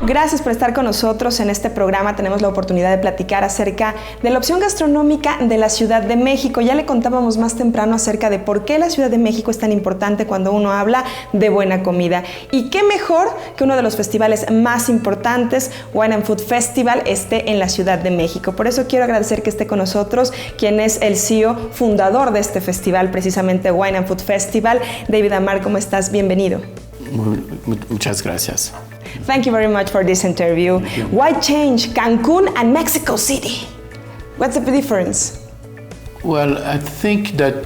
Gracias por estar con nosotros en este programa. Tenemos la oportunidad de platicar acerca de la opción gastronómica de la Ciudad de México. Ya le contábamos más temprano acerca de por qué la Ciudad de México es tan importante cuando uno habla de buena comida. Y qué mejor que uno de los festivales más importantes, Wine and Food Festival, esté en la Ciudad de México. Por eso quiero agradecer que esté con nosotros quien es el CEO fundador de este festival, precisamente Wine and Food Festival. David Amar, ¿cómo estás? Bienvenido. Muchas gracias. Thank you very much for this interview. Why change Cancun and Mexico City? What's the difference? Well, I think that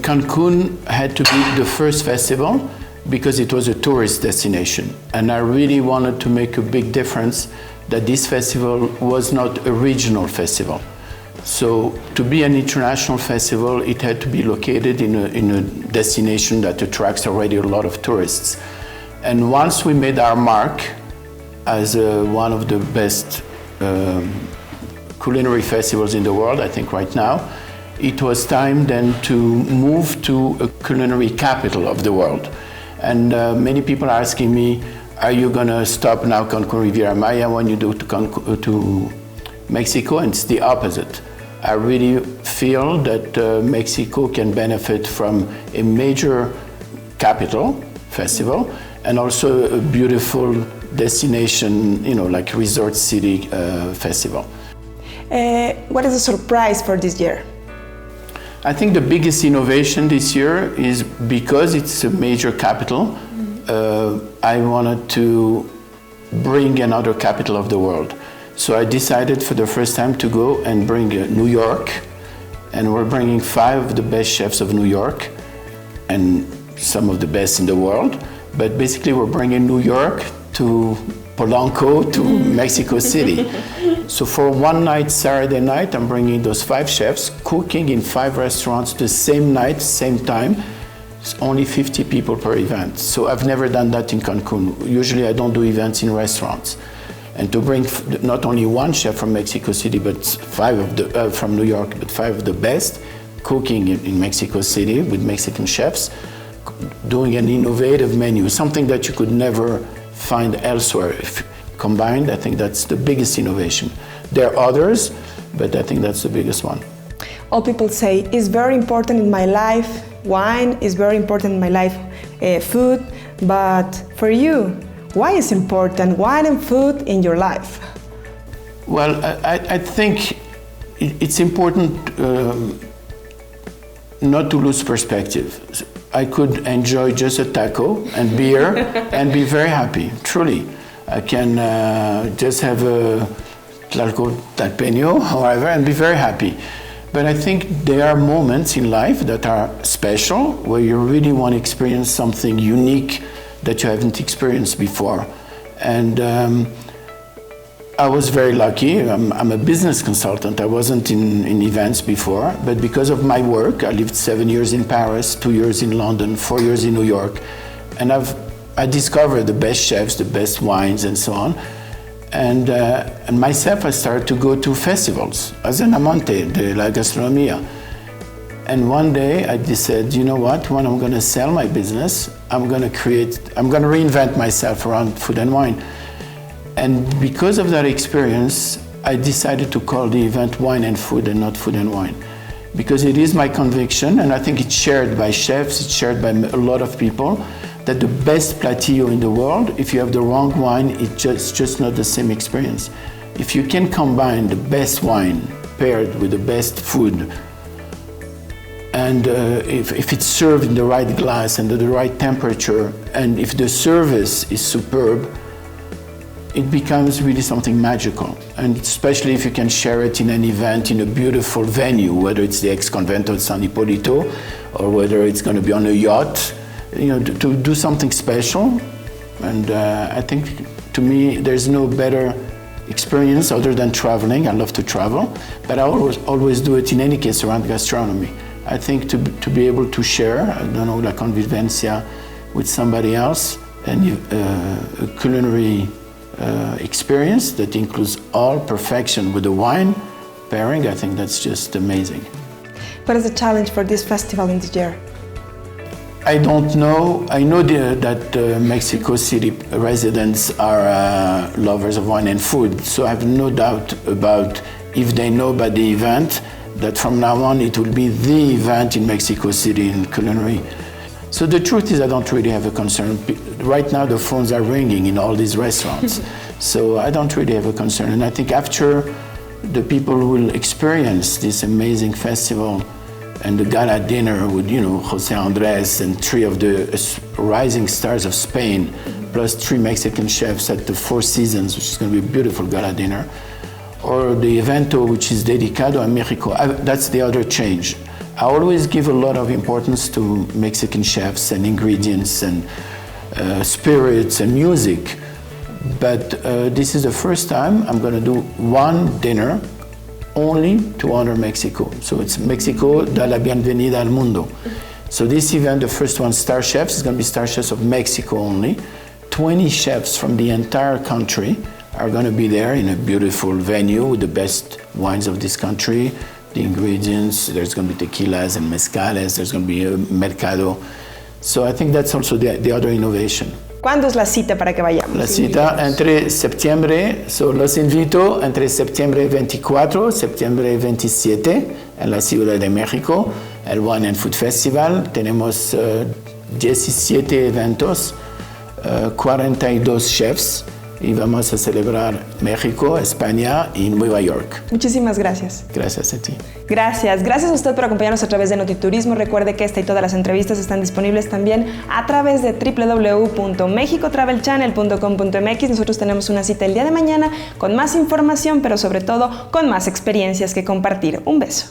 Cancun had to be the first festival because it was a tourist destination. And I really wanted to make a big difference that this festival was not a regional festival. So to be an international festival, it had to be located in a destination that attracts already a lot of tourists. And once we made our mark as one of the best culinary festivals in the world, I think right now, it was time then to move to a culinary capital of the world. And many people are asking me, are you gonna stop now Cancun Riviera Maya when you do to Mexico? And it's the opposite. I really feel that Mexico can benefit from a major capital festival and also a beautiful destination, like resort city festival. What is the surprise for this year? I think the biggest innovation this year is because it's a major capital, I wanted to bring another capital of the world. So I decided for the first time to go and bring New York, and we're bringing 5 of the best chefs of New York and some of the best in the world. But basically we're bringing New York to Polanco to Mexico City. So for one night, Saturday night, I'm bringing those 5 chefs cooking in 5 restaurants the same night, same time. It's only 50 people per event. So I've never done that in Cancun. Usually I don't do events in restaurants. And to bring not only one chef from Mexico City, but 5 of the, from New York, but 5 of the best cooking in Mexico City with Mexican chefs, doing an innovative menu, something that you could never find elsewhere. If combined, I think that's the biggest innovation. There are others, but I think that's the biggest one. All people say, it's very important in my life, wine is very important in my life, food, but for you, why is important wine and food in your life? Well, I think it's important not to lose perspective. I could enjoy just a taco and beer and be very happy, truly. I can just have a talpeño, however, and be very happy. But I think there are moments in life that are special, where you really want to experience something unique that you haven't experienced before. And I was very lucky. I'm a business consultant. I wasn't in events before, but because of my work, I lived 7 years in Paris, 2 years in London, 4 years in New York, and I discovered the best chefs, the best wines, and so on. And myself, I started to go to festivals as an amante de la gastronomía. And one day I decided, you know what, when I'm going to sell my business, I'm going to reinvent myself around food and wine. And because of that experience, I decided to call the event Wine and Food and not Food and Wine. Because it is my conviction, and I think it's shared by chefs, it's shared by a lot of people, that the best platillo in the world, if you have the wrong wine, it's just not the same experience. If you can combine the best wine paired with the best food, and if it's served in the right glass and at the right temperature, and if the service is superb, it becomes really something magical. And especially if you can share it in an event in a beautiful venue, whether it's the ex-convento at San Hipólito, or whether it's going to be on a yacht, to do something special. And I think, to me, there's no better experience other than traveling. I love to travel, but I always do it in any case around gastronomy. I think to be able to share, la convivencia with somebody else, and a culinary experience that includes all perfection with the wine pairing, I think that's just amazing. What is the challenge for this festival in this year? I don't know. I know that Mexico City residents are lovers of wine and food, so I have no doubt about if they know about the event, that from now on it will be the event in Mexico City in culinary. So the truth is I don't really have a concern. Right now the phones are ringing in all these restaurants, so I don't really have a concern. And I think after the people will experience this amazing festival and the gala dinner with, Jose Andres and 3 of the rising stars of Spain, plus 3 Mexican chefs at the Four Seasons, which is going to be a beautiful gala dinner, or the evento, which is dedicado a México. That's the other change. I always give a lot of importance to Mexican chefs and ingredients and spirits and music, but this is the first time I'm going to do one dinner only to honor Mexico. So it's Mexico da la bienvenida al mundo. So this event, the first one, Star Chefs, is going to be Star Chefs of Mexico only. 20 chefs from the entire country are going to be there in a beautiful venue with the best wines of this country, the ingredients. There's going to be tequilas and mezcales. There's going to be a mercado. So I think that's also the other innovation. ¿Cuándo es la cita para que vayamos? La cita entre septiembre, los invito entre septiembre 24, septiembre 27 en la Ciudad de México, el Wine and Food Festival. Tenemos 17 eventos, 42 chefs y vamos a celebrar México, España y Nueva York. Muchísimas gracias. Gracias a ti. Gracias a usted por acompañarnos a través de Notiturismo. Recuerde que esta y todas las entrevistas están disponibles también a través de www.mexicotravelchannel.com.mx. Nosotros tenemos una cita el día de mañana con más información, pero sobre todo con más experiencias que compartir. Un beso.